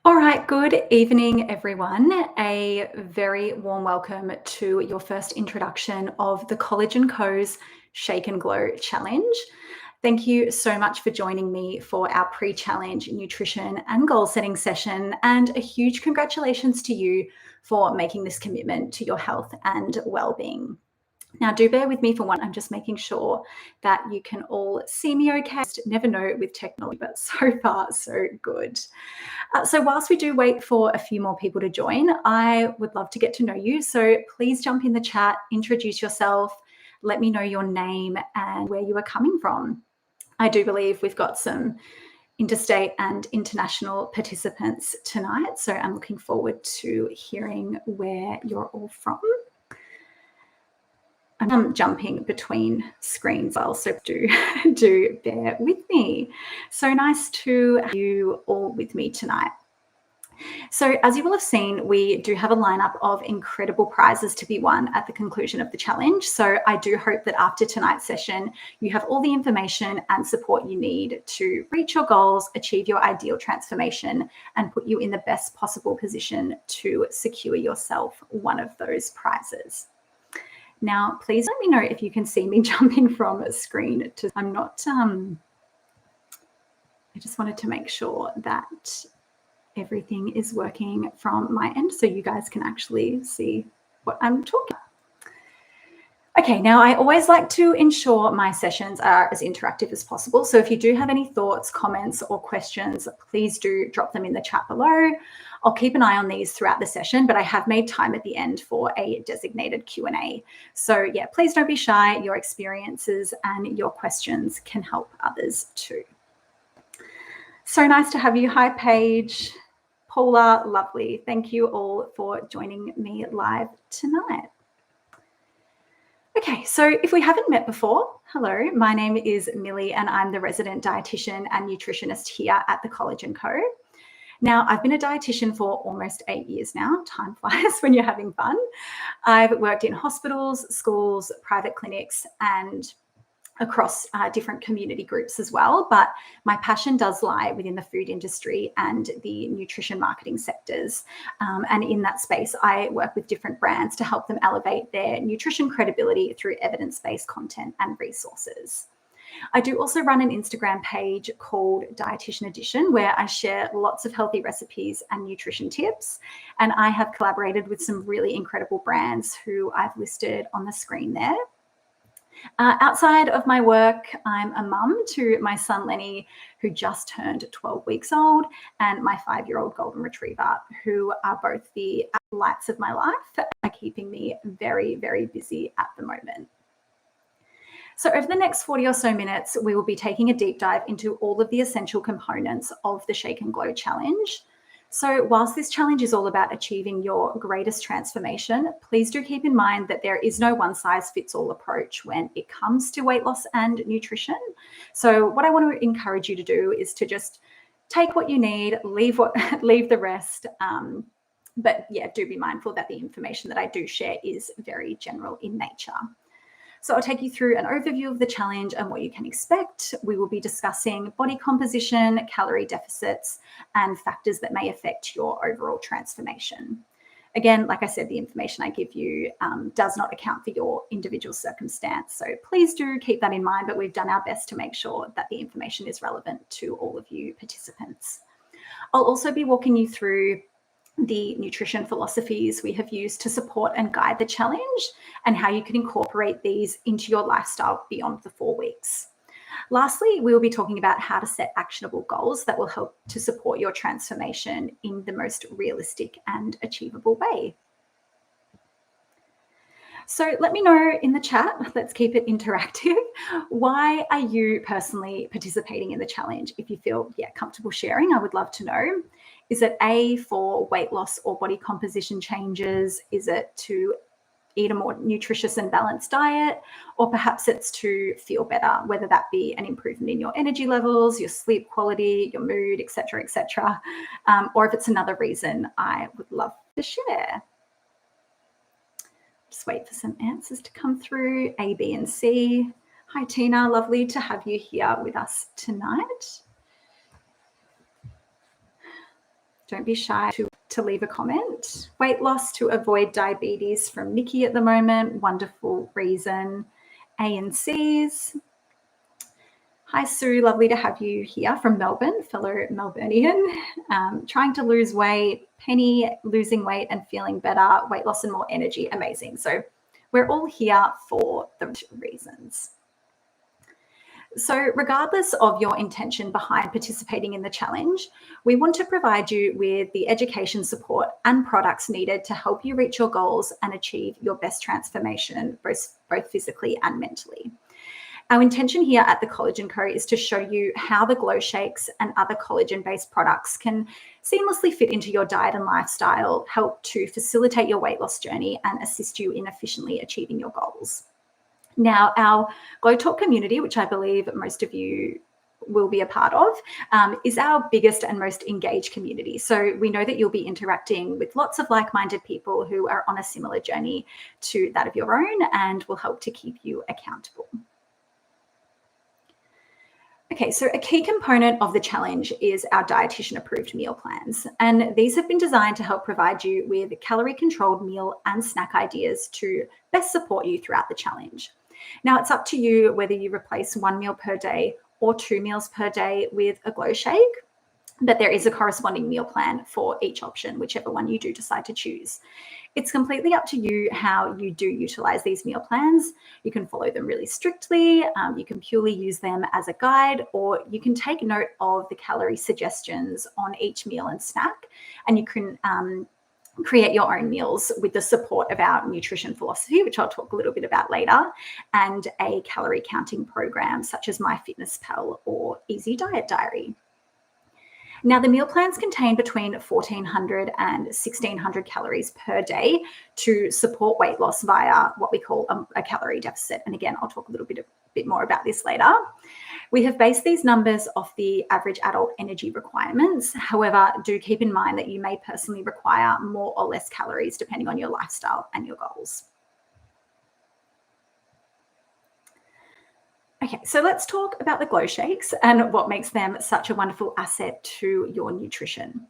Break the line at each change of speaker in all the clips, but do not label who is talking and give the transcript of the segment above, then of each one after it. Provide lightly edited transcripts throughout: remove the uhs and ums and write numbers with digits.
All right, good evening, everyone. A very warm welcome to your first introduction of the College & Co.'s Shake and Glow Challenge. Thank you so much for joining me for our pre-challenge nutrition and goal setting session, and a huge congratulations to you for making this commitment to your health and well-being. Now, do bear with me for one. I'm just making sure that you can all see me okay. Never know with technology, but so far, so good. So whilst we do wait for a few more people to join, I would love to get to know you. So please jump in the chat, introduce yourself, let me know your name and where you are coming from. I do believe we've got some interstate and international participants tonight, so I'm looking forward to hearing where you're all from. I'm jumping between screens, so do bear with me. So nice to have you all with me tonight. So as you will have seen, we do have a lineup of incredible prizes to be won at the conclusion of the challenge. So I do hope that after tonight's session, you have all the information and support you need to reach your goals, achieve your ideal transformation, and put you in the best possible position to secure yourself one of those prizes. Now, please let me know if you can see me jumping from a screen to, I'm not, I just wanted to make sure that everything is working from my end so you guys can actually see what I'm talking about. Okay, now I always like to ensure my sessions are as interactive as possible. So if you do have any thoughts, comments, or questions, please do drop them in the chat below. I'll keep an eye on these throughout the session, but I have made time at the end for a designated Q&A. So yeah, please don't be shy. Your experiences and your questions can help others too. So nice to have you. Hi, Paige, Paula, lovely. Thank you all for joining me live tonight. Okay, so if we haven't met before, hello, my name is Millie and I'm the resident dietitian and nutritionist here at the College & Co. Now, I've been a dietitian for almost 8 years now. Time flies when you're having fun. I've worked in hospitals, schools, private clinics, and across different community groups as well. But my passion does lie within the food industry and the nutrition marketing sectors. And in that space, I work with different brands to help them elevate their nutrition credibility through evidence-based content and resources. I do also run an Instagram page called Dietitian Edition, where I share lots of healthy recipes and nutrition tips. And I have collaborated with some really incredible brands who I've listed on the screen there. Outside of my work, I'm a mum to my son Lenny, who just turned 12 weeks old, and my 5-year-old golden retriever, who are both the lights of my life and are keeping me very, very busy at the moment. So over the next 40 or so minutes, we will be taking a deep dive into all of the essential components of the Shake and Glow Challenge. So whilst this challenge is all about achieving your greatest transformation, please do keep in mind that there is no one-size-fits-all approach when it comes to weight loss and nutrition. So what I want to encourage you to do is to just take what you need, leave the rest. But yeah, do be mindful that the information that I do share is very general in nature. So I'll take you through an overview of the challenge and what you can expect. We will be discussing body composition, calorie deficits, and factors that may affect your overall transformation. Again, like I said, the information I give you does not account for your individual circumstance. So please do keep that in mind, but we've done our best to make sure that the information is relevant to all of you participants. I'll also be walking you through the nutrition philosophies we have used to support and guide the challenge and how you can incorporate these into your lifestyle beyond the 4 weeks. Lastly, we will be talking about how to set actionable goals that will help to support your transformation in the most realistic and achievable way. So let me know in the chat, let's keep it interactive. Why are you personally participating in the challenge? If you feel comfortable sharing, I would love to know. Is it A, for weight loss or body composition changes? Is it to eat a more nutritious and balanced diet? Or perhaps it's to feel better, whether that be an improvement in your energy levels, your sleep quality, your mood, etc., etc. Or if it's another reason, I would love to share. Just wait for some answers to come through. A, B, and C. Hi, Tina. Lovely to have you here with us tonight. Don't be shy to leave a comment. Weight loss to avoid diabetes from Nikki at the moment. Wonderful reason. A and C's. Hi, Sue. Lovely to have you here from Melbourne, fellow Melburnian. Trying to lose weight, Penny losing weight and feeling better, weight loss and more energy. Amazing. So we're all here for the reasons. So regardless of your intention behind participating in the challenge, we want to provide you with the education support and products needed to help you reach your goals and achieve your best transformation, both physically and mentally. Our intention here at the Collagen Co is to show you how the Glow Shakes and other collagen-based products can seamlessly fit into your diet and lifestyle, help to facilitate your weight loss journey, and assist you in efficiently achieving your goals. Now, our Glow Talk community, which I believe most of you will be a part of, is our biggest and most engaged community. So we know that you'll be interacting with lots of like-minded people who are on a similar journey to that of your own and will help to keep you accountable. Okay, so a key component of the challenge is our dietitian-approved meal plans, and these have been designed to help provide you with calorie-controlled meal and snack ideas to best support you throughout the challenge. Now, it's up to you whether you replace 1 meal per day or 2 meals per day with a Glow Shake, but there is a corresponding meal plan for each option, whichever one you do decide to choose. It's completely up to you how you do utilize these meal plans. You can follow them really strictly, you can purely use them as a guide, or you can take note of the calorie suggestions on each meal and snack, and you can create your own meals with the support of our nutrition philosophy, which I'll talk a little bit about later, and a calorie counting program such as MyFitnessPal or Easy Diet Diary. Now, the meal plans contain between 1,400 and 1,600 calories per day to support weight loss via what we call a calorie deficit. And again, I'll talk a little bit more about this later. We have based these numbers off the average adult energy requirements. However, do keep in mind that you may personally require more or less calories depending on your lifestyle and your goals. Okay, so let's talk about the Glow Shakes and what makes them such a wonderful asset to your nutrition.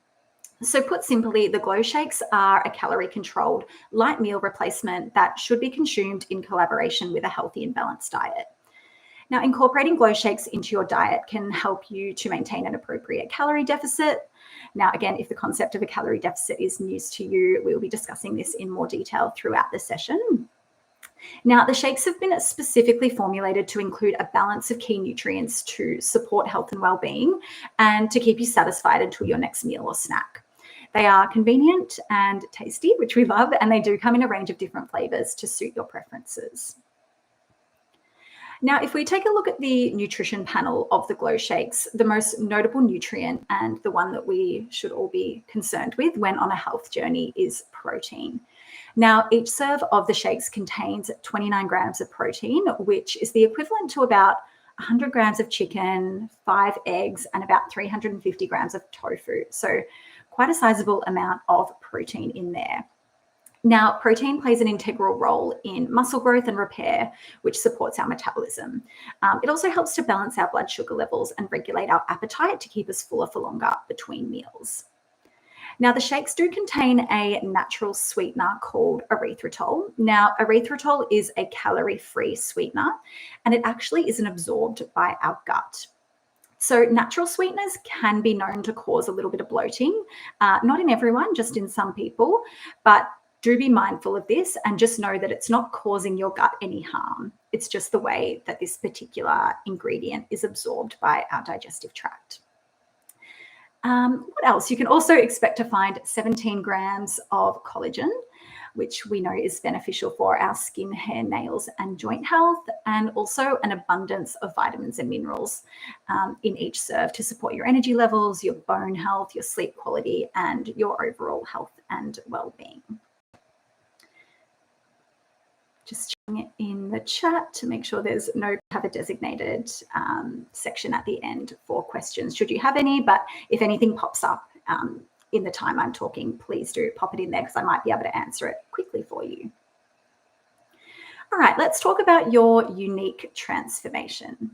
So put simply, the Glow Shakes are a calorie-controlled light meal replacement that should be consumed in collaboration with a healthy and balanced diet. Now, incorporating Glow Shakes into your diet can help you to maintain an appropriate calorie deficit. Now, again, if the concept of a calorie deficit is news to you, we'll be discussing this in more detail throughout the session. Now, the shakes have been specifically formulated to include a balance of key nutrients to support health and well-being and to keep you satisfied until your next meal or snack. They are convenient and tasty, which we love, and they do come in a range of different flavors to suit your preferences. Now, if we take a look at the nutrition panel of the Glow Shakes, the most notable nutrient and the one that we should all be concerned with when on a health journey is protein. Now, each serve of the shakes contains 29 grams of protein, which is the equivalent to about 100 grams of chicken, 5 eggs, and about 350 grams of tofu. So quite a sizable amount of protein in there. Now, protein plays an integral role in muscle growth and repair, which supports our metabolism. It also helps to balance our blood sugar levels and regulate our appetite to keep us fuller for longer between meals. Now, the shakes do contain a natural sweetener called erythritol. Now, erythritol is a calorie-free sweetener, and it actually isn't absorbed by our gut. So natural sweeteners can be known to cause a little bit of bloating, not in everyone, just in some people, but do be mindful of this and just know that it's not causing your gut any harm. It's just the way that this particular ingredient is absorbed by our digestive tract. What else? You can also expect to find 17 grams of collagen, which we know is beneficial for our skin, hair, nails, and joint health, and also an abundance of vitamins and minerals in each serve to support your energy levels, your bone health, your sleep quality, and your overall health and well-being. Just checking it in the chat to make sure there's no have a designated section at the end for questions, should you have any, but if anything pops up in the time I'm talking, please do pop it in there because I might be able to answer it quickly for you. All right, let's talk about your unique transformation.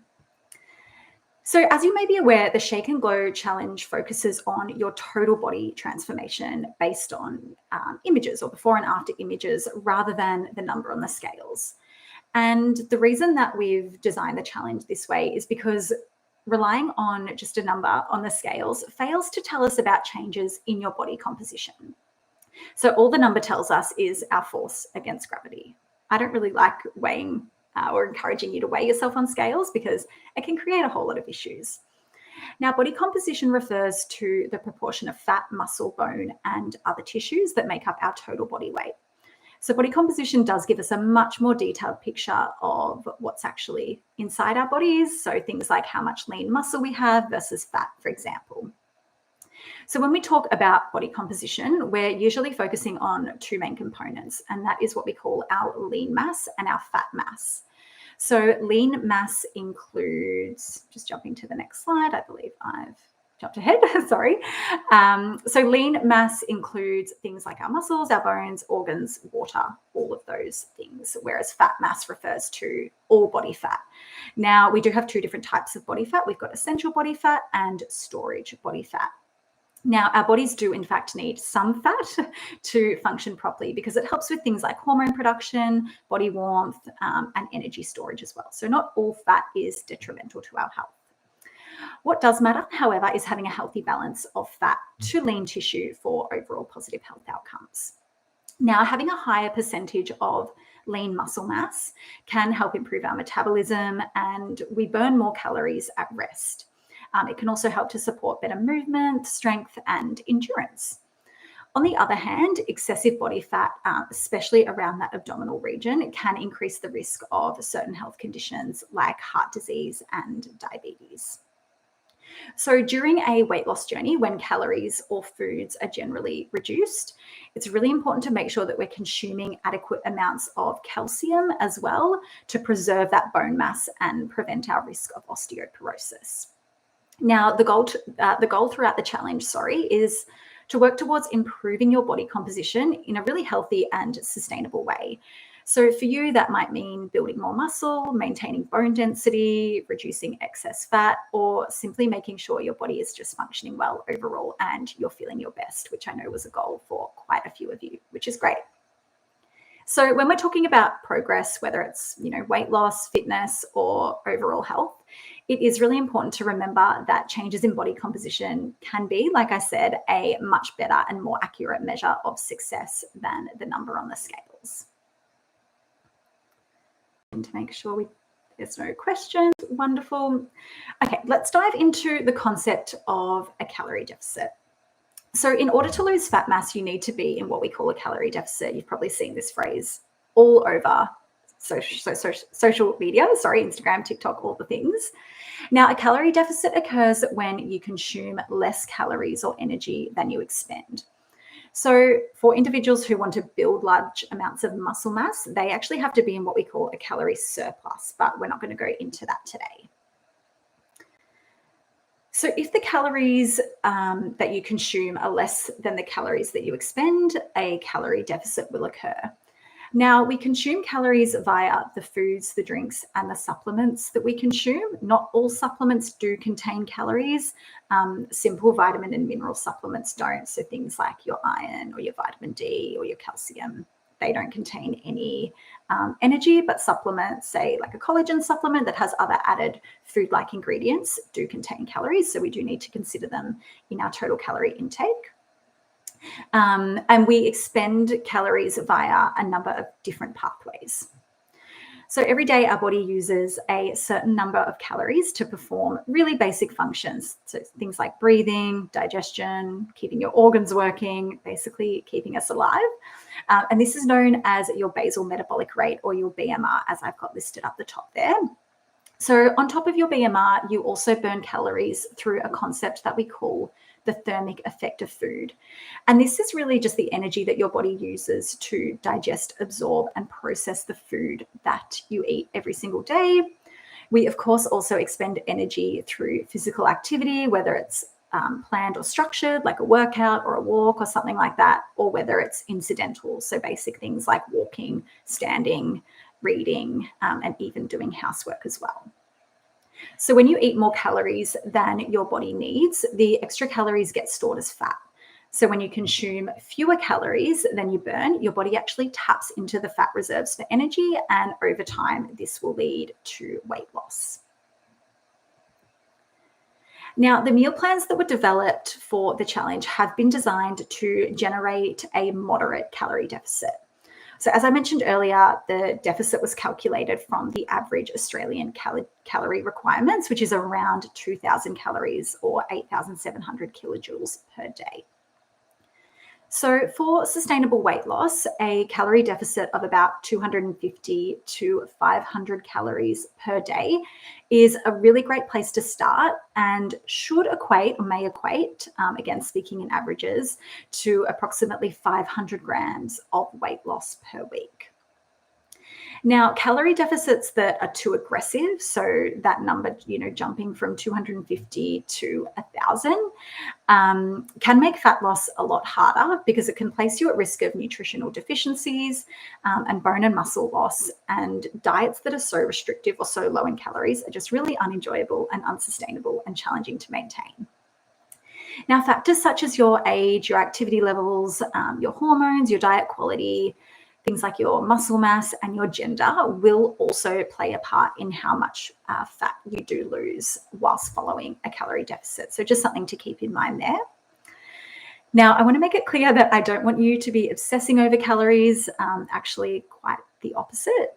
So as you may be aware, the Shake and Glow Challenge focuses on your total body transformation based on images or before and after images rather than the number on the scales. And the reason that we've designed the challenge this way is because relying on just a number on the scales fails to tell us about changes in your body composition. So all the number tells us is our force against gravity. I don't really like weighing or encouraging you to weigh yourself on scales because it can create a whole lot of issues. Now, body composition refers to the proportion of fat, muscle, bone, and other tissues that make up our total body weight. So body composition does give us a much more detailed picture of what's actually inside our bodies. So things like how much lean muscle we have versus fat, for example. So when we talk about body composition, we're usually focusing on two main components, and that is what we call our lean mass and our fat mass. So lean mass includes, just jumping to the next slide, I believe I've jumped ahead, sorry. So lean mass includes things like our muscles, our bones, organs, water, all of those things, whereas fat mass refers to all body fat. Now, we do have two different types of body fat. We've got essential body fat and storage body fat. Now, our bodies do, in fact, need some fat to function properly because it helps with things like hormone production, body warmth, and energy storage as well. So not all fat is detrimental to our health. What does matter, however, is having a healthy balance of fat to lean tissue for overall positive health outcomes. Now, having a higher percentage of lean muscle mass can help improve our metabolism, and we burn more calories at rest. It can also help to support better movement, strength, and endurance. On the other hand, excessive body fat, especially around that abdominal region, can increase the risk of certain health conditions like heart disease and diabetes. So during a weight loss journey, when calories or foods are generally reduced, it's really important to make sure that we're consuming adequate amounts of calcium as well to preserve that bone mass and prevent our risk of osteoporosis. Now, the goal throughout the challenge, is to work towards improving your body composition in a really healthy and sustainable way. So for you, that might mean building more muscle, maintaining bone density, reducing excess fat, or simply making sure your body is just functioning well overall and you're feeling your best, which I know was a goal for quite a few of you, which is great. So when we're talking about progress, whether it's weight loss, fitness, or overall health, it is really important to remember that changes in body composition can be, like I said, a much better and more accurate measure of success than the number on the scales. And to make sure there's no questions, wonderful. Okay, let's dive into the concept of a calorie deficit. So in order to lose fat mass, you need to be in what we call a calorie deficit. You've probably seen this phrase all over social media, Instagram, TikTok, all the things. Now, a calorie deficit occurs when you consume less calories or energy than you expend. So for individuals who want to build large amounts of muscle mass, they actually have to be in what we call a calorie surplus, but we're not going to go into that today. So if the calories that you consume are less than the calories that you expend, a calorie deficit will occur. Now, we consume calories via the foods, the drinks, and the supplements that we consume. Not all supplements do contain calories. Simple vitamin and mineral supplements don't. So things like your iron or your vitamin D or your calcium, they don't contain any energy, but supplements, say like a collagen supplement that has other added food-like ingredients, do contain calories. So we do need to consider them in our total calorie intake. And we expend calories via a number of different pathways. So every day our body uses a certain number of calories to perform really basic functions. So things like breathing, digestion, keeping your organs working, basically keeping us alive. And this is known as your basal metabolic rate, or your BMR, as I've got listed up the top there. So on top of your BMR, you also burn calories through a concept that we call the thermic effect of food. And this is really just the energy that your body uses to digest, absorb, and process the food that you eat every single day. We, of course, also expend energy through physical activity, whether it's planned or structured, like a workout or a walk or something like that, or whether it's incidental, so basic things like walking, standing, reading, and even doing housework as well. So when you eat more calories than your body needs, the extra calories get stored as fat. So when you consume fewer calories than you burn, your body actually taps into the fat reserves for energy, and over time, this will lead to weight loss. Now, the meal plans that were developed for the challenge have been designed to generate a moderate calorie deficit. So as I mentioned earlier, the deficit was calculated from the average Australian calorie requirements, which is around 2,000 calories or 8,700 kilojoules per day. So for sustainable weight loss, a calorie deficit of about 250 to 500 calories per day is a really great place to start, and should equate, or may equate, again speaking in averages, to approximately 500 grams of weight loss per week. Now, calorie deficits that are too aggressive, so that number, jumping from 250 to 1,000, can make fat loss a lot harder, because it can place you at risk of nutritional deficiencies and bone and muscle loss. And diets that are so restrictive or so low in calories are just really unenjoyable and unsustainable and challenging to maintain. Now, factors such as your age, your activity levels, your hormones, your diet quality, things like your muscle mass and your gender will also play a part in how much fat you do lose whilst following a calorie deficit. So just something to keep in mind there. Now, I want to make it clear that I don't want you to be obsessing over calories, actually quite the opposite.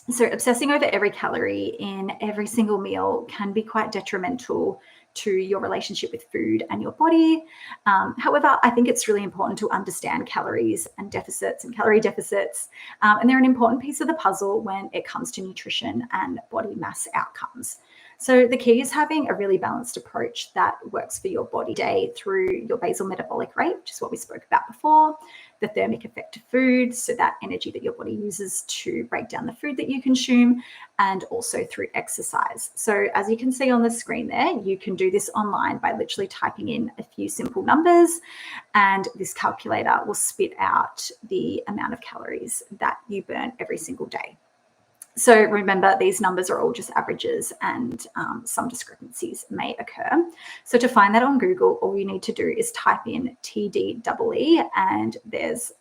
So obsessing over every calorie in every single meal can be quite detrimental to your relationship with food and your body. However, I think it's really important to understand calories and deficits and calorie deficits. And they're an important piece of the puzzle when it comes to nutrition and body mass outcomes. So the key is having a really balanced approach that works for your body day through your basal metabolic rate, which is what we spoke about before, the thermic effect of food, so that energy that your body uses to break down the food that you consume, and also through exercise. So as you can see on the screen there, you can do this online by literally typing in a few simple numbers, and this calculator will spit out the amount of calories that you burn every single day. So remember, these numbers are all just averages, and some discrepancies may occur. So to find that on Google, all you need to do is type in TDEE, and there's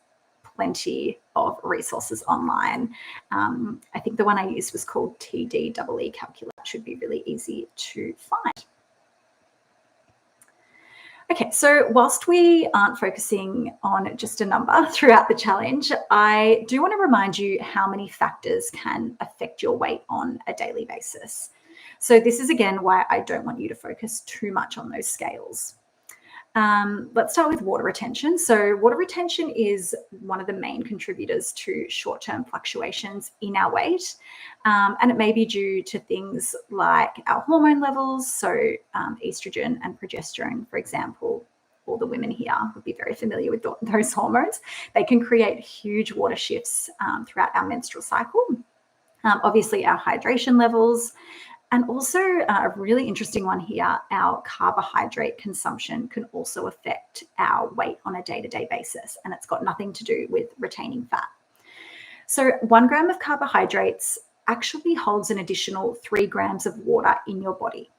plenty of resources online. I think the one I used was called TDEE calculator. It should be really easy to find. Okay, so whilst we aren't focusing on just a number throughout the challenge, I do want to remind you how many factors can affect your weight on a daily basis. So this is, again, why I don't want you to focus too much on those scales. Let's start with water retention. So water retention is one of the main contributors to short-term fluctuations in our weight. And it may be due to things like our hormone levels. So estrogen and progesterone, for example, all the women here would be very familiar with those hormones. They can create huge water shifts throughout our menstrual cycle. Obviously, our hydration levels. And also a really interesting one here, our carbohydrate consumption can also affect our weight on a day-to-day basis, and it's got nothing to do with retaining fat. So 1 gram of carbohydrates actually holds an additional 3 grams of water in your body.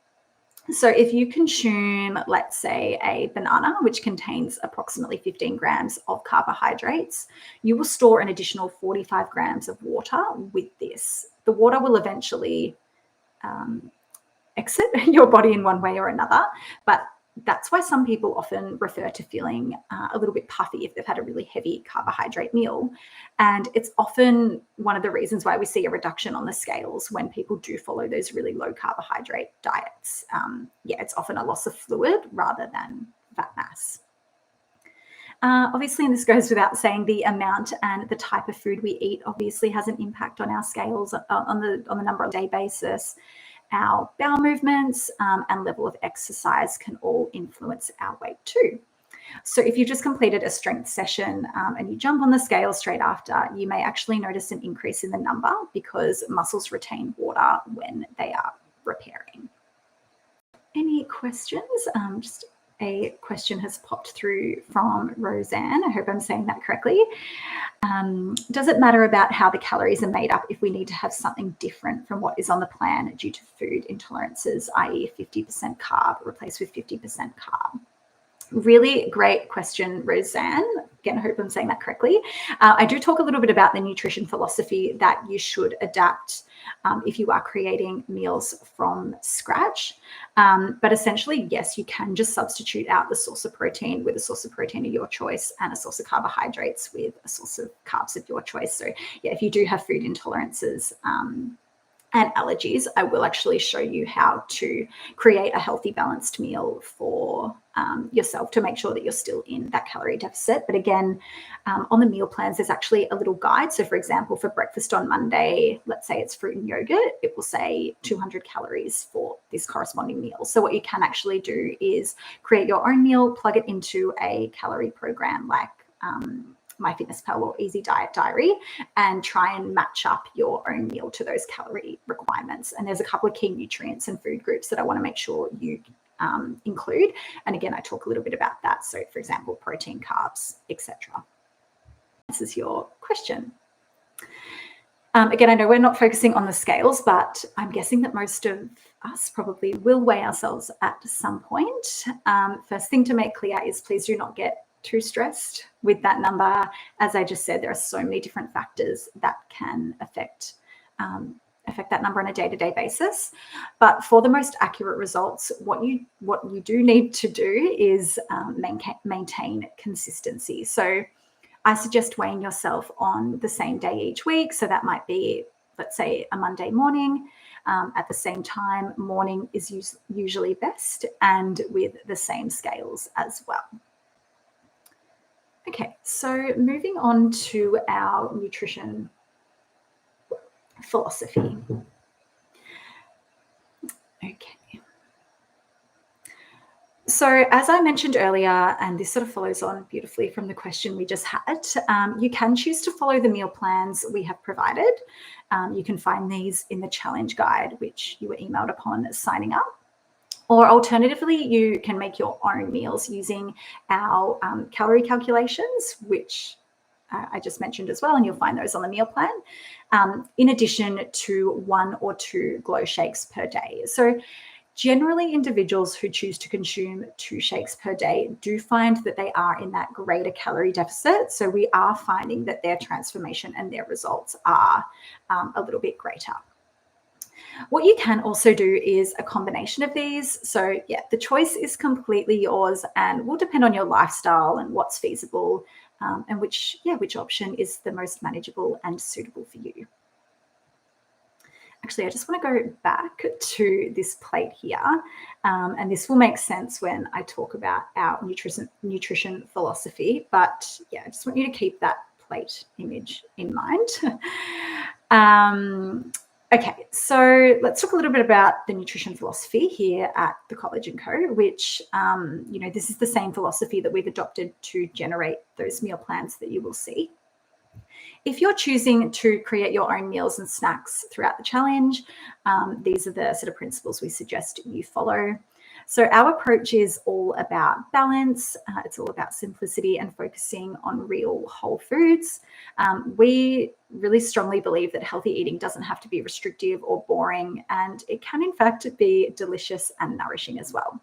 So if you consume, let's say, a banana, which contains approximately 15 grams of carbohydrates, you will store an additional 45 grams of water with this. The water will eventually exit your body in one way or another, but that's why some people often refer to feeling a little bit puffy if they've had a really heavy carbohydrate meal. And it's often one of the reasons why we see a reduction on the scales when people do follow those really low carbohydrate diets. It's often a loss of fluid rather than fat mass. Obviously, and this goes without saying, the amount and the type of food we eat obviously has an impact on our scales on the number of day basis. Our bowel movements and level of exercise can all influence our weight too. So if you just completed a strength session and you jump on the scale straight after, you may actually notice an increase in the number because muscles retain water when they are repairing. Any questions? Just a question has popped through from Roseanne. I hope I'm saying that correctly. Does it matter about how the calories are made up if we need to have something different from what is on the plan due to food intolerances, i.e. 50% carb replaced with 50% carb? Really great question, Roseanne. Again, I hope I'm saying that correctly. I do talk a little bit about the nutrition philosophy that you should adapt if you are creating meals from scratch. But essentially, yes, you can just substitute out the source of protein with a source of protein of your choice and a source of carbohydrates with a source of carbs of your choice. So yeah, if you do have food intolerances, and allergies, I will actually show you how to create a healthy, balanced meal for yourself to make sure that you're still in that calorie deficit. But again, on the meal plans, there's actually a little guide. So for example, for breakfast on Monday, let's say it's fruit and yogurt, it will say 200 calories for this corresponding meal. So what you can actually do is create your own meal, plug it into a calorie program like MyFitnessPal or Easy Diet Diary, and try and match up your own meal to those calorie requirements. And there's a couple of key nutrients and food groups that I want to make sure you include. And again, I talk a little bit about that. So for example, protein, carbs, etc. This is your question. Again, I know we're not focusing on the scales, but I'm guessing that most of us probably will weigh ourselves at some point. First thing to make clear is please do not get too stressed with that number. As I just said, there are so many different factors that can affect that number on a day-to-day basis. But for the most accurate results, what you do need to do is maintain consistency. So I suggest weighing yourself on the same day each week. So that might be, let's say, a Monday morning. At the same time, morning is usually best, and with the same scales as well. Okay, so moving on to our nutrition philosophy. Okay. So as I mentioned earlier, and this sort of follows on beautifully from the question we just had, you can choose to follow the meal plans we have provided. You can find these in the challenge guide, which you were emailed upon signing up. Or alternatively, you can make your own meals using our calorie calculations, which I just mentioned as well, and you'll find those on the meal plan, in addition to 1 or 2 glow shakes per day. So generally, individuals who choose to consume 2 shakes per day do find that they are in that greater calorie deficit. So we are finding that their transformation and their results are a little bit greater. What you can also do is a combination of these. So yeah, the choice is completely yours and will depend on your lifestyle and what's feasible and which option is the most manageable and suitable for you. Actually, I just want to go back to this plate here, and this will make sense when I talk about our nutrition philosophy. But yeah, I just want you to keep that plate image in mind. Okay, so let's talk a little bit about the nutrition philosophy here at the College & Co, which, this is the same philosophy that we've adopted to generate those meal plans that you will see. If you're choosing to create your own meals and snacks throughout the challenge, these are the sort of principles we suggest you follow. So our approach is all about balance. It's all about simplicity and focusing on real whole foods. We really strongly believe that healthy eating doesn't have to be restrictive or boring, and it can in fact be delicious and nourishing as well.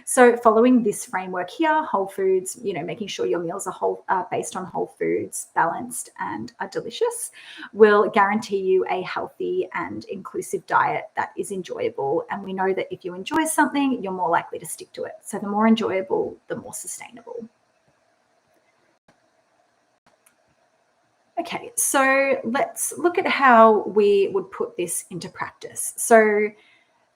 So following this framework here, whole foods, making sure your meals are based on whole foods, balanced and are delicious, will guarantee you a healthy and inclusive diet that is enjoyable. And we know that if you enjoy something, you're more likely to stick to it. So the more enjoyable, the more sustainable. Okay, so let's look at how we would put this into practice. So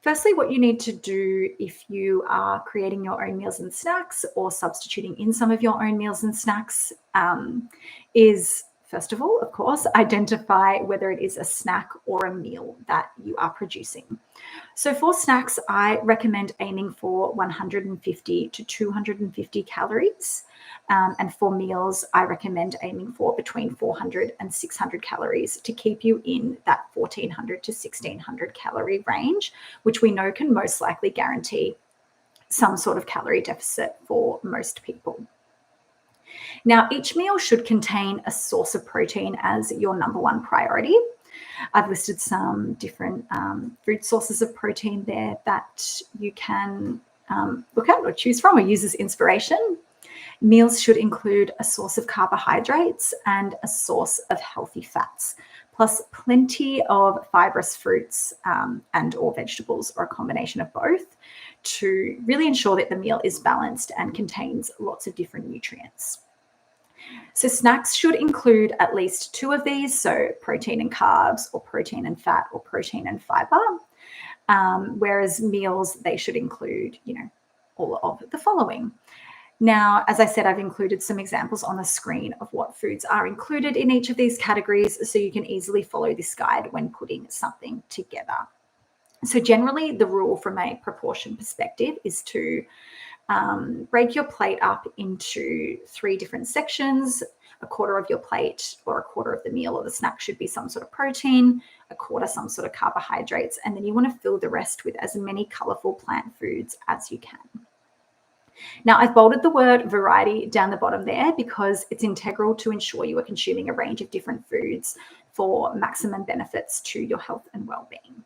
firstly, what you need to do if you are creating your own meals and snacks or substituting in some of your own meals and snacks is, first of all, of course, identify whether it is a snack or a meal that you are producing. So for snacks, I recommend aiming for 150 to 250 calories. And for meals, I recommend aiming for between 400 and 600 calories to keep you in that 1400 to 1600 calorie range, which we know can most likely guarantee some sort of calorie deficit for most people. Now, each meal should contain a source of protein as your number one priority. I've listed some different food sources of protein there that you can look at or choose from or use as inspiration. Meals should include a source of carbohydrates and a source of healthy fats, plus plenty of fibrous fruits and or vegetables, or a combination of both, to really ensure that the meal is balanced and contains lots of different nutrients. So snacks should include at least two of these, so protein and carbs, or protein and fat, or protein and fiber, whereas meals, they should include, all of the following. Now, as I said, I've included some examples on the screen of what foods are included in each of these categories, so you can easily follow this guide when putting something together. So generally, the rule from a proportion perspective is to break your plate up into 3 different sections. A quarter of your plate or a quarter of the meal or the snack should be some sort of protein, a quarter some sort of carbohydrates, and then you want to fill the rest with as many colorful plant foods as you can. Now, I've bolded the word variety down the bottom there because it's integral to ensure you are consuming a range of different foods for maximum benefits to your health and well-being.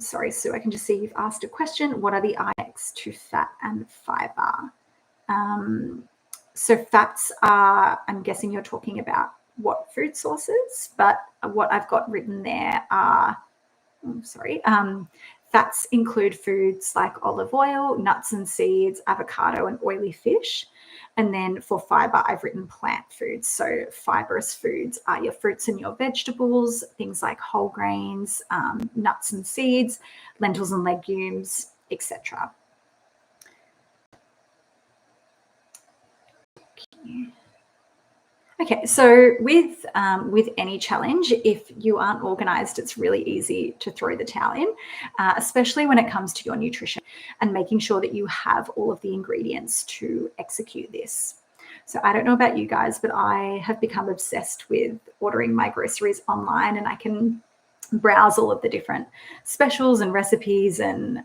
Sorry, Sue, I can just see you've asked a question. What are the IX to fat and fiber? So fats are, I'm guessing you're talking about what food sources, but what I've got written there are, fats include foods like olive oil, nuts and seeds, avocado, and oily fish. And then for fiber, I've written plant foods. So fibrous foods are your fruits and your vegetables, things like whole grains, nuts and seeds, lentils and legumes, etc. Okay, so with any challenge, if you aren't organized, it's really easy to throw the towel in, especially when it comes to your nutrition and making sure that you have all of the ingredients to execute this. So I don't know about you guys, but I have become obsessed with ordering my groceries online, and I can browse all of the different specials and recipes and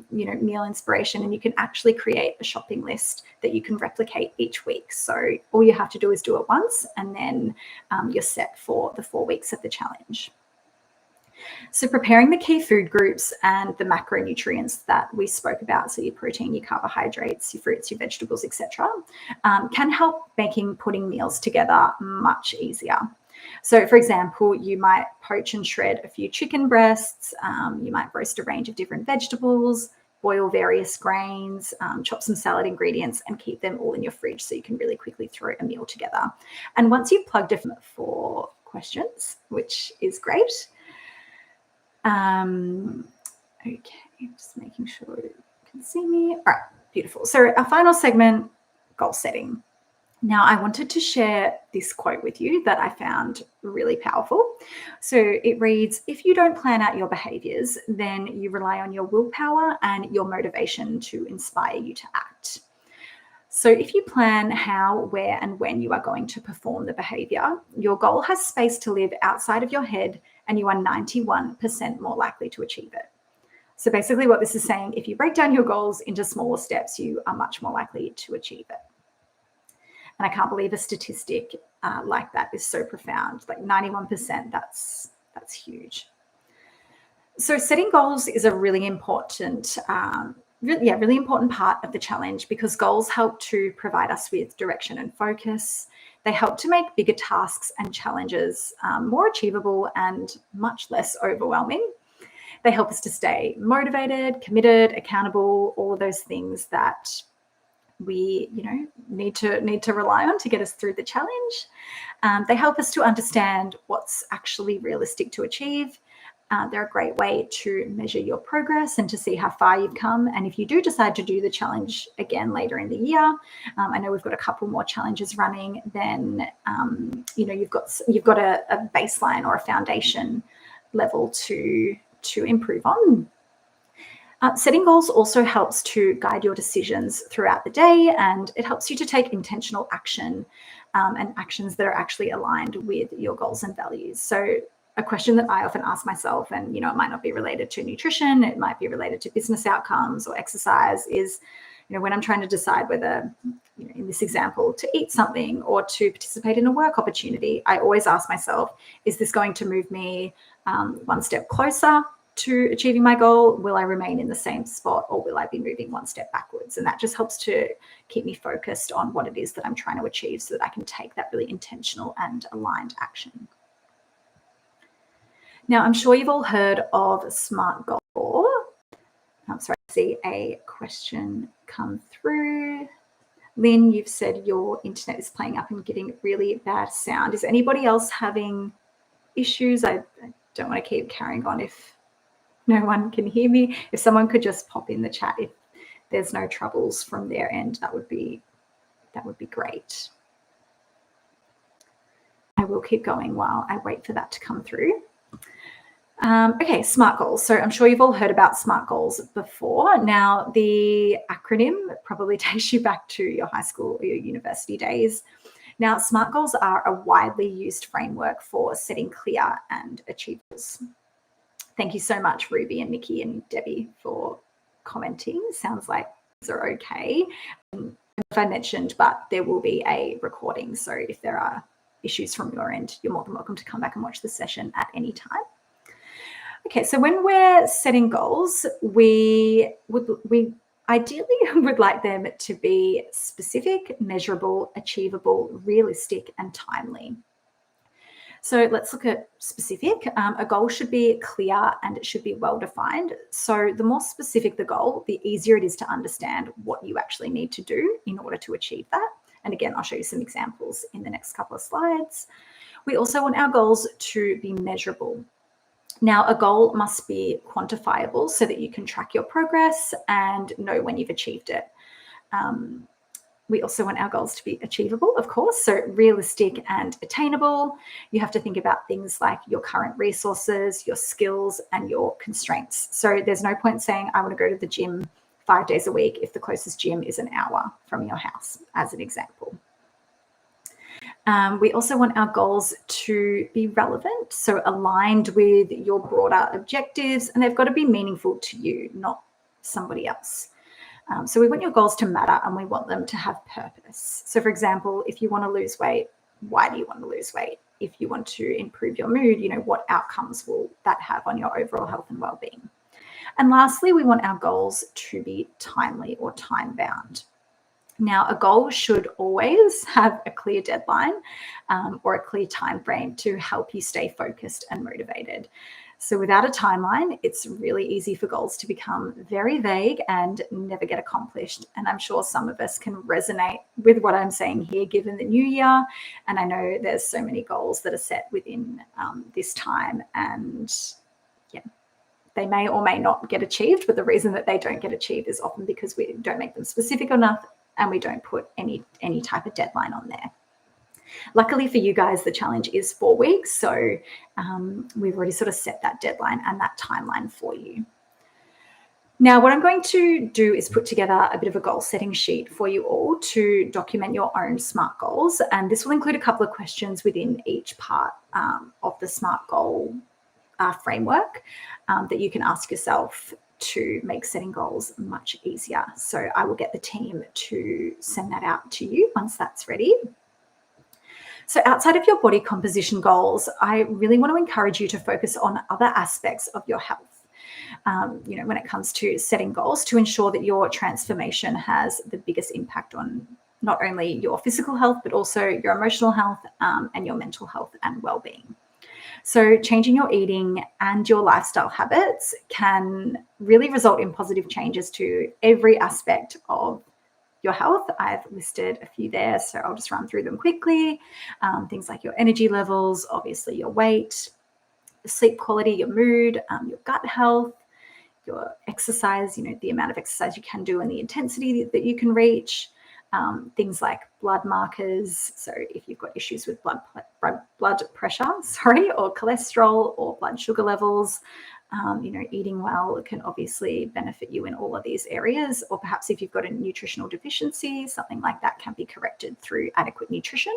meal inspiration, and you can actually create a shopping list that you can replicate each week. So all you have to do is do it once, and then you're set for the 4 weeks of the challenge. So preparing the key food groups and the macronutrients that we spoke about, so your protein, your carbohydrates, your fruits, your vegetables, etc., can help putting meals together much easier. So, for example, you might poach and shred a few chicken breasts, you might roast a range of different vegetables, boil various grains, chop some salad ingredients, and keep them all in your fridge so you can really quickly throw a meal together. And once you've plugged it for questions, which is great. Okay, just making sure you can see me. All right, beautiful. So our final segment, goal setting. Now, I wanted to share this quote with you that I found really powerful. So it reads, if you don't plan out your behaviors, then you rely on your willpower and your motivation to inspire you to act. So if you plan how, where, and when you are going to perform the behavior, your goal has space to live outside of your head and you are 91% more likely to achieve it. So basically what this is saying, if you break down your goals into smaller steps, you are much more likely to achieve it. And I can't believe a statistic like that is so profound. Like 91%, that's huge. So setting goals is a really important, really important part of the challenge, because goals help to provide us with direction and focus. They help to make bigger tasks and challenges more achievable and much less overwhelming. They help us to stay motivated, committed, accountable, all of those things that we, need to rely on to get us through the challenge. They help us to understand what's actually realistic to achieve. They're a great way to measure your progress and to see how far you've come. And if you do decide to do the challenge again later in the year, I know we've got a couple more challenges running, then you've got a baseline or a foundation level to improve on. Setting goals also helps to guide your decisions throughout the day, and it helps you to take intentional action and actions that are actually aligned with your goals and values. So a question that I often ask myself, and it might not be related to nutrition, it might be related to business outcomes or exercise, is when I'm trying to decide whether, in this example, to eat something or to participate in a work opportunity, I always ask myself, is this going to move me one step closer to achieving my goal? Will I remain in the same spot, or will I be moving one step backwards? And that just helps to keep me focused on what it is that I'm trying to achieve, so that I can take that really intentional and aligned action. Now, I'm sure you've all heard of SMART goal. I'm sorry, I see a question come through. Lynn, you've said your internet is playing up and getting really bad sound. Is anybody else having issues? I don't want to keep carrying on if no one can hear me. If someone could just pop in the chat if there's no troubles from their end, that would be great. I will keep going while I wait for that to come through. Okay, SMART goals. So I'm sure you've all heard about SMART goals before. Now, the acronym probably takes you back to your high school or your university days. Now, SMART goals are a widely used framework for setting clear and achievables. Thank you so much, Ruby and Nikki and Debbie, for commenting. Sounds like things are okay. If I mentioned, but there will be a recording. So if there are issues from your end, you're more than welcome to come back and watch the session at any time. Okay, so when we're setting goals, we ideally would like them to be specific, measurable, achievable, realistic, and timely. So let's look at specific. A goal should be clear and it should be well-defined. So the more specific the goal, the easier it is to understand what you actually need to do in order to achieve that. And again, I'll show you some examples in the next couple of slides. We also want our goals to be measurable. Now, a goal must be quantifiable so that you can track your progress and know when you've achieved it. We also want our goals to be achievable, of course, so realistic and attainable. You have to think about things like your current resources, your skills, and your constraints. So there's no point saying, I want to go to the gym 5 days a week if the closest gym is an hour from your house, as an example. We also want our goals to be relevant, so aligned with your broader objectives, and they've got to be meaningful to you, not somebody else. So we want your goals to matter and we want them to have purpose. So for example, if you want to lose weight, why do you want to lose weight? If you want to improve your mood, what outcomes will that have on your overall health and well-being? And lastly, we want our goals to be timely or time-bound. Now, a goal should always have a clear deadline or a clear time frame to help you stay focused and motivated. So without a timeline, it's really easy for goals to become very vague and never get accomplished. And I'm sure some of us can resonate with what I'm saying here, given the new year. And I know there's so many goals that are set within this time, and yeah, they may or may not get achieved. But the reason that they don't get achieved is often because we don't make them specific enough and we don't put any type of deadline on there. Luckily for you guys, the challenge is 4 weeks. So we've already sort of set that deadline and that timeline for you. Now, what I'm going to do is put together a bit of a goal setting sheet for you all to document your own SMART goals. And this will include a couple of questions within each part of the SMART goal framework that you can ask yourself to make setting goals much easier. So I will get the team to send that out to you once that's ready. So outside of your body composition goals, I really want to encourage you to focus on other aspects of your health. When it comes to setting goals, to ensure that your transformation has the biggest impact on not only your physical health, but also your emotional health and your mental health and well-being. So changing your eating and your lifestyle habits can really result in positive changes to every aspect of your health. I've listed a few there, so I'll just run through them quickly. Things like your energy levels, obviously your weight, the sleep quality, your mood, your gut health, your exercise, the amount of exercise you can do and the intensity that you can reach, things like blood markers. So if you've got issues with blood pressure, or cholesterol or blood sugar levels, eating well can obviously benefit you in all of these areas. Or perhaps if you've got a nutritional deficiency, something like that can be corrected through adequate nutrition.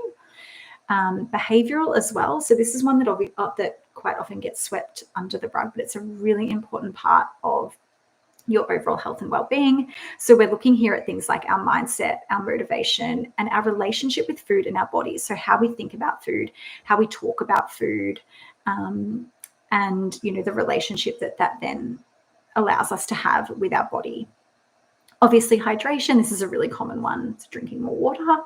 Behavioral as well. So this is one that quite often gets swept under the rug, but it's a really important part of your overall health and well-being. So we're looking here at things like our mindset, our motivation, and our relationship with food and our bodies. So how we think about food, how we talk about food, and the relationship that then allows us to have with our body. Obviously, hydration. This is a really common one. It's drinking more water.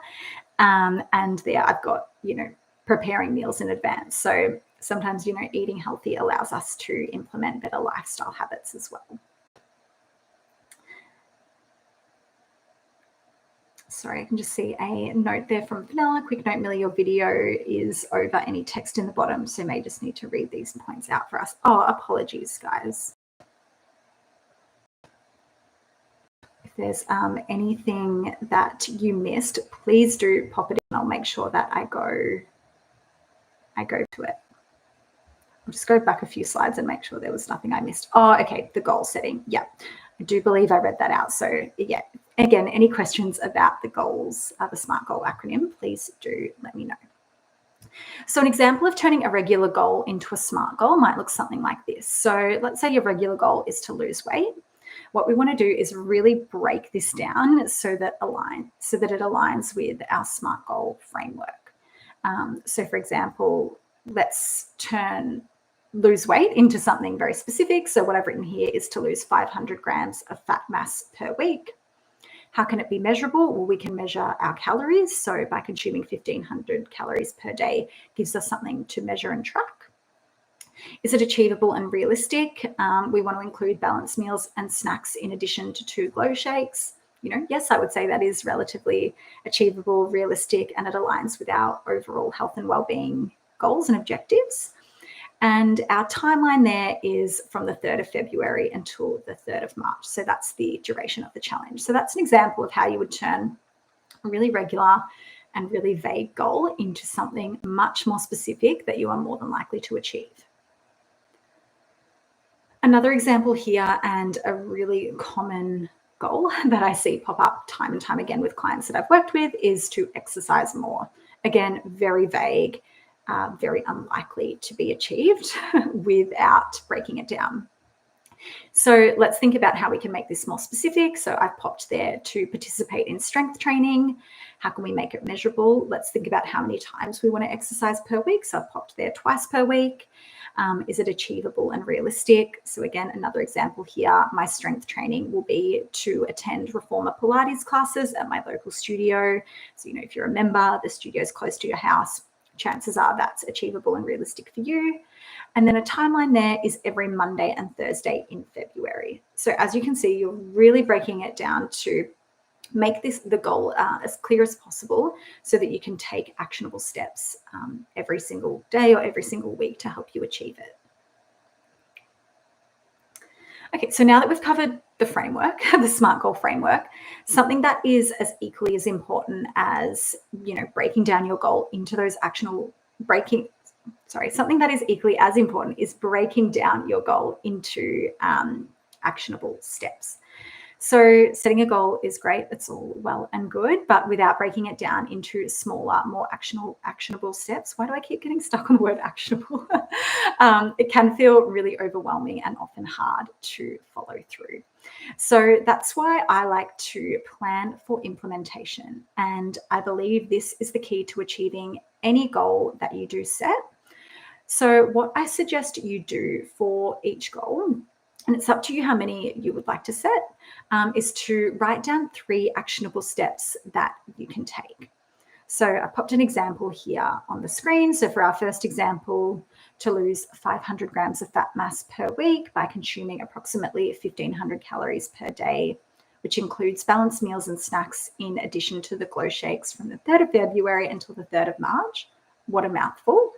And there I've got, preparing meals in advance. So sometimes, eating healthy allows us to implement better lifestyle habits as well. Sorry, I can just see a note there from Vanilla. Quick note, Millie, your video is over any text in the bottom, so you may just need to read these points out for us. Oh, apologies, guys. If there's anything that you missed, please do pop it in. I'll make sure that I go to it. I'll just go back a few slides and make sure there was nothing I missed. Oh, okay, the goal setting. Yeah, I do believe I read that out. So yeah, again, any questions about the goals, the SMART goal acronym, please do let me know. So an example of turning a regular goal into a SMART goal might look something like this. So let's say your regular goal is to lose weight. What we want to do is really break this down so that it aligns with our SMART goal framework. So for example, let's turn lose weight into something very specific. So what I've written here is to lose 500 grams of fat mass per week. How can it be measurable? Well, we can measure our calories. So by consuming 1,500 calories per day gives us something to measure and track. Is it achievable and realistic? We want to include balanced meals and snacks in addition to 2 glow shakes. Yes, I would say that is relatively achievable, realistic, and it aligns with our overall health and well-being goals and objectives. And our timeline there is from the 3rd of February until the 3rd of March. So that's the duration of the challenge. So that's an example of how you would turn a really regular and really vague goal into something much more specific that you are more than likely to achieve. Another example here, and a really common goal that I see pop up time and time again with clients that I've worked with, is to exercise more. Again, very vague, very unlikely to be achieved without breaking it down. So let's think about how we can make this more specific. So I've popped there to participate in strength training. How can we make it measurable? Let's think about how many times we want to exercise per week. So I've popped there twice per week. Is it achievable and realistic? So again, another example here, my strength training will be to attend reformer Pilates classes at my local studio. So, if you're a member, the studio is close to your house, chances are that's achievable and realistic for you. And then a timeline there is every Monday and Thursday in February. So as you can see, you're really breaking it down to make the goal as clear as possible so that you can take actionable steps every single day or every single week to help you achieve it. Okay, so now that we've covered the framework, the SMART goal framework, something that is as equally as important as, breaking down your goal into those something that is equally as important is breaking down your goal into actionable steps. So setting a goal is great. It's all well and good, but without breaking it down into smaller, more actionable steps. Why do I keep getting stuck on the word actionable? It can feel really overwhelming and often hard to follow through. So that's why I like to plan for implementation. And I believe this is the key to achieving any goal that you do set. So what I suggest you do for each goal, and it's up to you how many you would like to set, is to write down 3 actionable steps that you can take. So I popped an example here on the screen. So for our first example, to lose 500 grams of fat mass per week by consuming approximately 1,500 calories per day, which includes balanced meals and snacks in addition to the glow shakes from the 3rd of February until the 3rd of March. What a mouthful.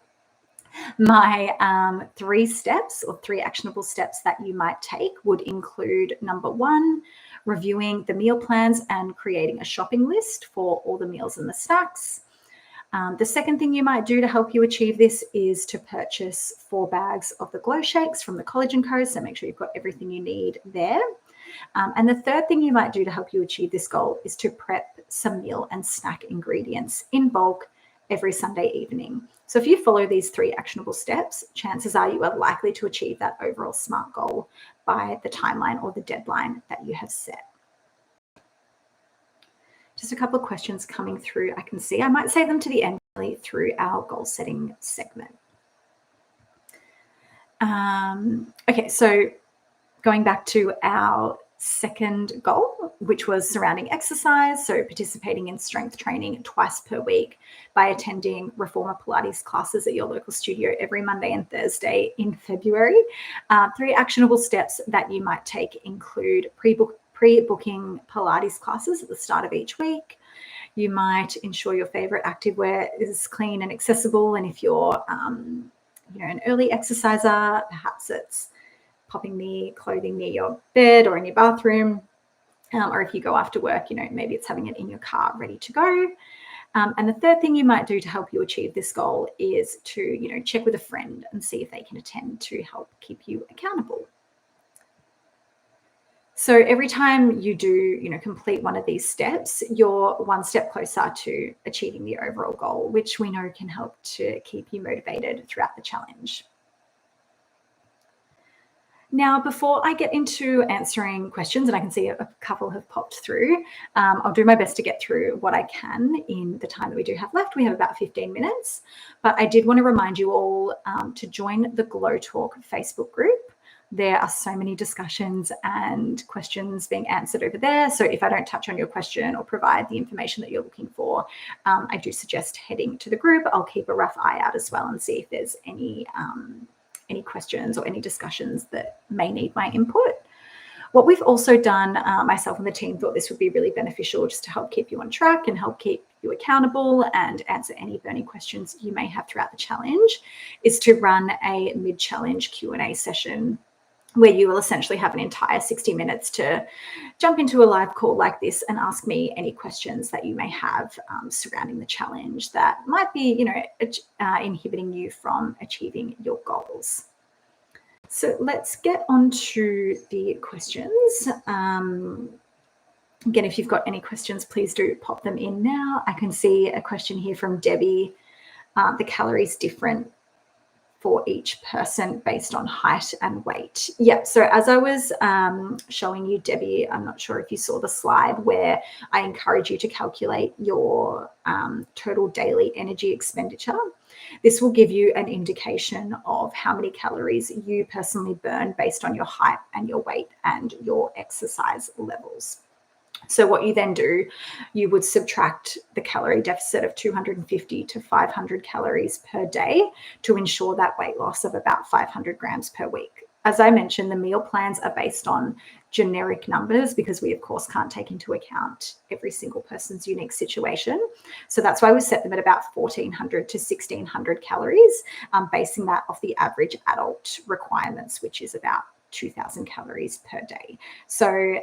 My 3 steps or 3 actionable steps that you might take would include, number 1, reviewing the meal plans and creating a shopping list for all the meals and the snacks. The second thing you might do to help you achieve this is to purchase 4 bags of the glow shakes from the College & Co. So make sure you've got everything you need there. And the third thing you might do to help you achieve this goal is to prep some meal and snack ingredients in bulk every Sunday evening. So if you follow these 3 actionable steps, chances are you are likely to achieve that overall SMART goal by the timeline or the deadline that you have set. Just a couple of questions coming through. I can see I might save them to the end through our goal setting segment. Okay, so going back to our second goal, which was surrounding exercise, so participating in strength training twice per week by attending reformer Pilates classes at your local studio every Monday and Thursday in February. 3 actionable steps that you might take include pre-booking Pilates classes at the start of each week. You might ensure your favorite activewear is clean and accessible, and if you're an early exerciser, perhaps it's popping the clothing near your bed or in your bathroom, or if you go after work, maybe it's having it in your car ready to go. And the third thing you might do to help you achieve this goal is to, check with a friend and see if they can attend to help keep you accountable. So every time you do, complete one of these steps, you're one step closer to achieving the overall goal, which we know can help to keep you motivated throughout the challenge. Now, before I get into answering questions, and I can see a couple have popped through, I'll do my best to get through what I can in the time that we do have left. We have about 15 minutes, but I did want to remind you all to join the Glow Talk Facebook group. There are so many discussions and questions being answered over there. So if I don't touch on your question or provide the information that you're looking for, I do suggest heading to the group. I'll keep a rough eye out as well and see if there's any questions or any discussions that may need my input. What we've also done, myself and the team thought this would be really beneficial just to help keep you on track and help keep you accountable and answer any burning questions you may have throughout the challenge, is to run a mid-challenge Q&A session where you will essentially have an entire 60 minutes to jump into a live call like this and ask me any questions that you may have surrounding the challenge that might be, inhibiting you from achieving your goals. So let's get on to the questions. Again, if you've got any questions, please do pop them in now. I can see a question here from Debbie. The calories different for each person based on height and weight. Yeah, so as I was showing you, Debbie, I'm not sure if you saw the slide where I encourage you to calculate your total daily energy expenditure. This will give you an indication of how many calories you personally burn based on your height and your weight and your exercise levels. So what you then do, you would subtract the calorie deficit of 250 to 500 calories per day to ensure that weight loss of about 500 grams per week. As I mentioned, the meal plans are based on generic numbers because we, of course, can't take into account every single person's unique situation. So that's why we set them at about 1,400 to 1,600 calories, basing that off the average adult requirements, which is about 2,000 calories per day. So,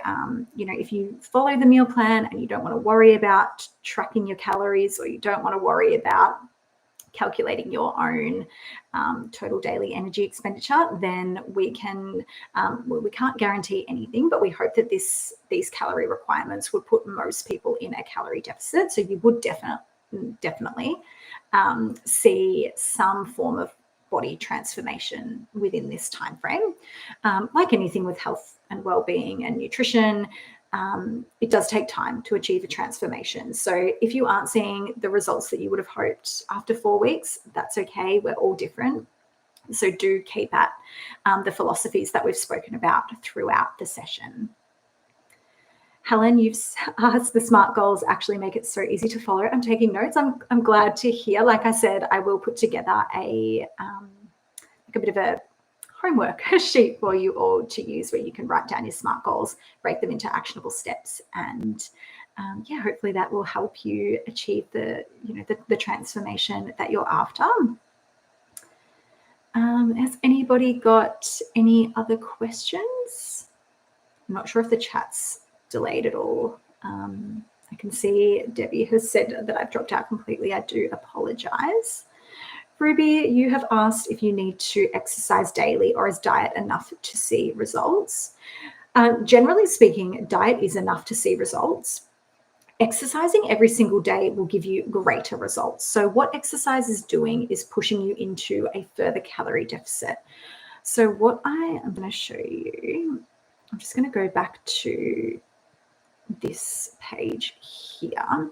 if you follow the meal plan and you don't want to worry about tracking your calories, or you don't want to worry about calculating your own total daily energy expenditure, then we can, well, we can't guarantee anything, but we hope that these calorie requirements would put most people in a calorie deficit. So you would definitely see some form of body transformation within this time frame. Like anything with health and well-being and nutrition, it does take time to achieve a transformation. So if you aren't seeing the results that you would have hoped after 4 weeks, that's okay. We're all different. So do keep at the philosophies that we've spoken about throughout the session. Helen, you've asked, the SMART goals actually make it so easy to follow. I'm taking notes. I'm glad to hear. Like I said, I will put together a bit of a homework sheet for you all to use, where you can write down your SMART goals, break them into actionable steps, and yeah, hopefully that will help you achieve the transformation that you're after. Has anybody got any other questions? I'm not sure if the chat's delayed at all. I can see Debbie has said that I've dropped out completely. I do apologize. Ruby, you have asked if you need to exercise daily, or is diet enough to see results? Generally speaking, diet is enough to see results. Exercising every single day will give you greater results. So what exercise is doing is pushing you into a further calorie deficit. So what I am going to show you, I'm just going to go back to this page here.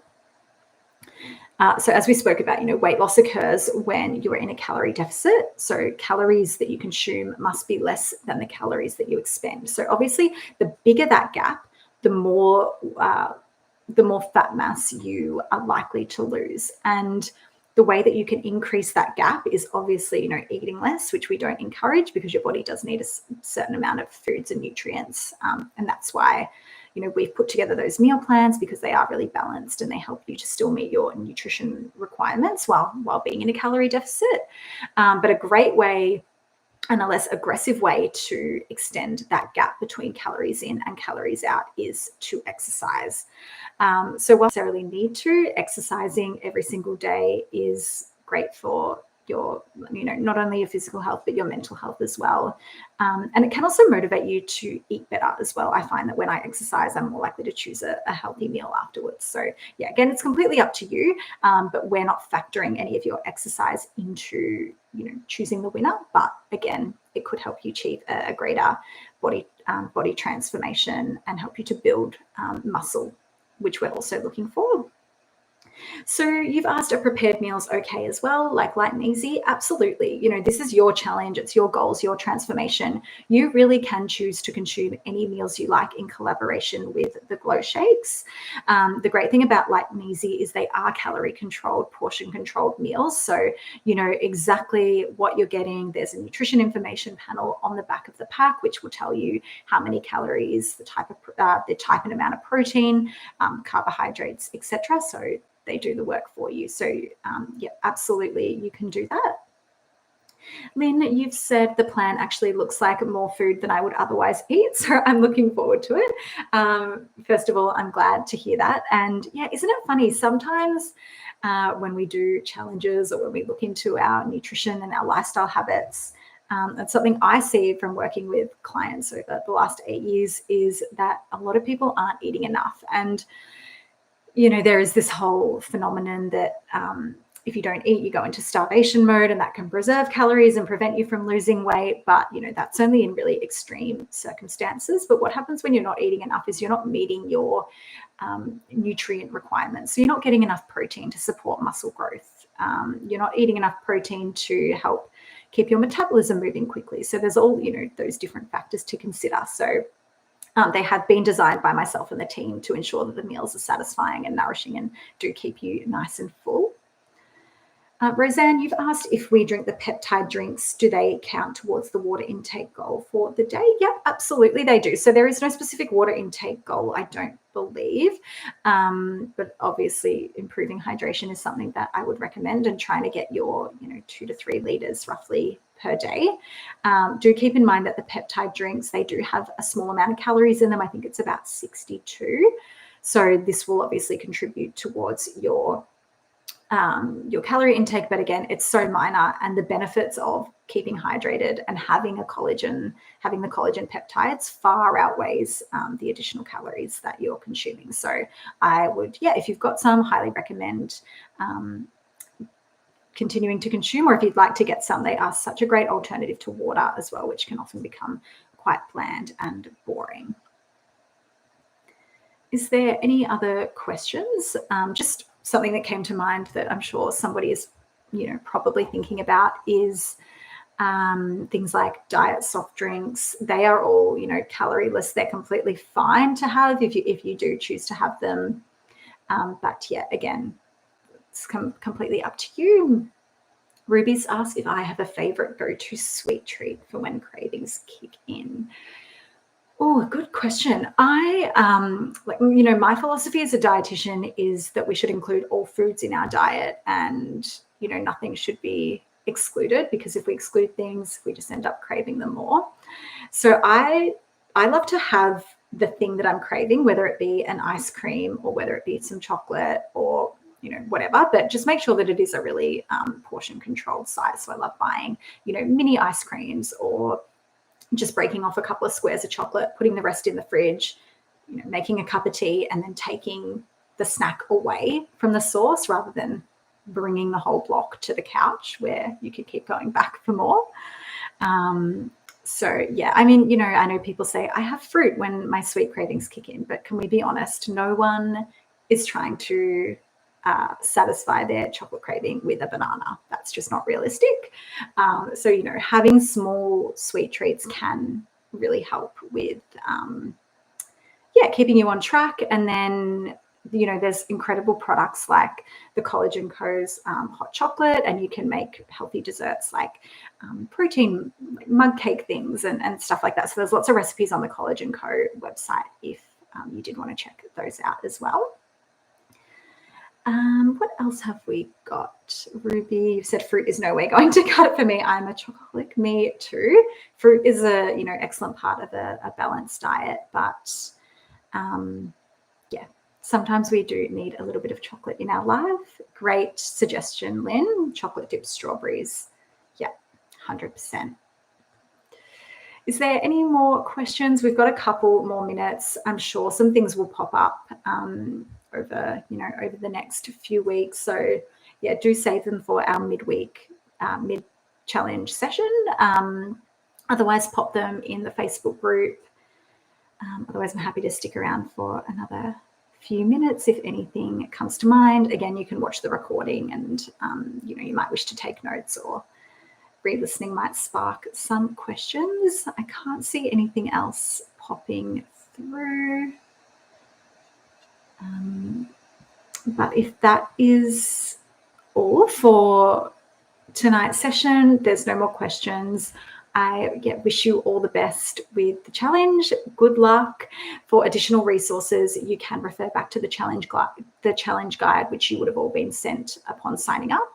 So as we spoke about, weight loss occurs when you are in a calorie deficit. So calories that you consume must be less than the calories that you expend. So obviously, the bigger that gap, the more fat mass you are likely to lose. And the way that you can increase that gap is obviously, eating less, which we don't encourage, because your body does need a certain amount of foods and nutrients. And that's why, we've put together those meal plans, because they are really balanced and they help you to still meet your nutrition requirements while being in a calorie deficit. But a great way and a less aggressive way to extend that gap between calories in and calories out is to exercise. So while you necessarily need to, exercising every single day is great for your, not only your physical health, but your mental health as well. And it can also motivate you to eat better as well. I find that when I exercise, I'm more likely to choose a healthy meal afterwards. So yeah, again, it's completely up to you, but we're not factoring any of your exercise into, choosing the winner. But again, it could help you achieve a greater body transformation and help you to build muscle, which we're also looking for. So you've asked, are prepared meals okay as well, like light and easy? Absolutely. This is your challenge. It's your goals, your transformation. You really can choose to consume any meals you like in collaboration with the Glow Shakes. The great thing about light and easy is they are calorie controlled, portion controlled meals. So you know exactly what you're getting. There's a nutrition information panel on the back of the pack, which will tell you how many calories, the type and amount of protein, carbohydrates, etc. So they do the work for you. So yeah, absolutely, you can do that. Lynn, you've said the plan actually looks like more food than I would otherwise eat. So I'm looking forward to it. First of all, I'm glad to hear that. And yeah, isn't it funny? Sometimes when we do challenges or when we look into our nutrition and our lifestyle habits, and something I see from working with clients over the last 8 years is that a lot of people aren't eating enough. And there is this whole phenomenon that if you don't eat, you go into starvation mode, and that can preserve calories and prevent you from losing weight. But, that's only in really extreme circumstances. But what happens when you're not eating enough is you're not meeting your nutrient requirements. So you're not getting enough protein to support muscle growth. You're not eating enough protein to help keep your metabolism moving quickly. So there's all, those different factors to consider. So they have been designed by myself and the team to ensure that the meals are satisfying and nourishing and do keep you nice and full. Roseanne, you've asked if we drink the peptide drinks, do they count towards the water intake goal for the day? Yep, absolutely they do. So there is no specific water intake goal, I don't believe. But obviously improving hydration is something that I would recommend, and trying to get your 2 to 3 liters roughly per day. Do keep in mind that the peptide drinks, they do have a small amount of calories in them. I think it's about 62. So this will obviously contribute towards your your calorie intake, but again, it's so minor, and the benefits of keeping hydrated and having the collagen peptides far outweighs the additional calories that you're consuming. So I would, if you've got some, highly recommend continuing to consume, or if you'd like to get some, they are such a great alternative to water as well, which can often become quite bland and boring. Is there any other questions? Just something that came to mind that I'm sure somebody is, probably thinking about is things like diet soft drinks. They are all, calorieless. They're completely fine to have if you do choose to have them. But again, it's completely up to you. Ruby's asked if I have a favorite go-to sweet treat for when cravings kick in. Oh, good question. I my philosophy as a dietitian is that we should include all foods in our diet, and nothing should be excluded, because if we exclude things, we just end up craving them more. So I love to have the thing that I'm craving, whether it be an ice cream or whether it be some chocolate or whatever, but just make sure that it is a really portion controlled size. So I love buying mini ice creams, or just breaking off a couple of squares of chocolate, putting the rest in the fridge, making a cup of tea, and then taking the snack away from the source rather than bringing the whole block to the couch where you could keep going back for more. So I mean, I know people say I have fruit when my sweet cravings kick in, but can we be honest? No one is trying to satisfy their chocolate craving with a banana. That's just not realistic. So, having small sweet treats can really help with, keeping you on track. And then, there's incredible products like the Collagen Co.'s hot chocolate, and you can make healthy desserts like protein like mug cake things and stuff like that. So there's lots of recipes on the Collagen Co. website if you did want to check those out as well. What else have we got? Ruby, you said fruit is no way going to cut it for me. I'm a chocoholic. Me too. Fruit is a excellent part of a balanced diet, but sometimes we do need a little bit of chocolate in our life. Great suggestion, Lynn. Chocolate dipped strawberries. 100%. Is there any more questions? We've got a couple more minutes. I'm sure some things will pop up over the next few weeks. So do save them for our mid-challenge session. Otherwise, pop them in the Facebook group. Otherwise, I'm happy to stick around for another few minutes if anything comes to mind. Again, you can watch the recording, and you might wish to take notes, or re-listening might spark some questions. I can't see anything else popping through. But if that is all for tonight's session, there's no more questions. I wish you all the best with the challenge. Good luck. For additional resources, you can refer back to the challenge guide, which you would have all been sent upon signing up.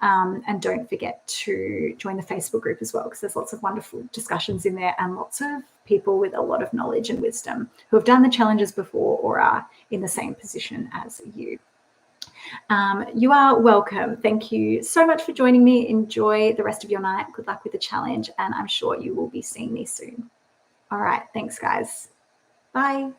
And don't forget to join the Facebook group as well, because there's lots of wonderful discussions in there and lots of people with a lot of knowledge and wisdom who have done the challenges before or are in the same position as you. You are welcome. Thank you so much for joining me. Enjoy the rest of your night. Good luck with the challenge, and I'm sure you will be seeing me soon. All right. Thanks, guys. Bye.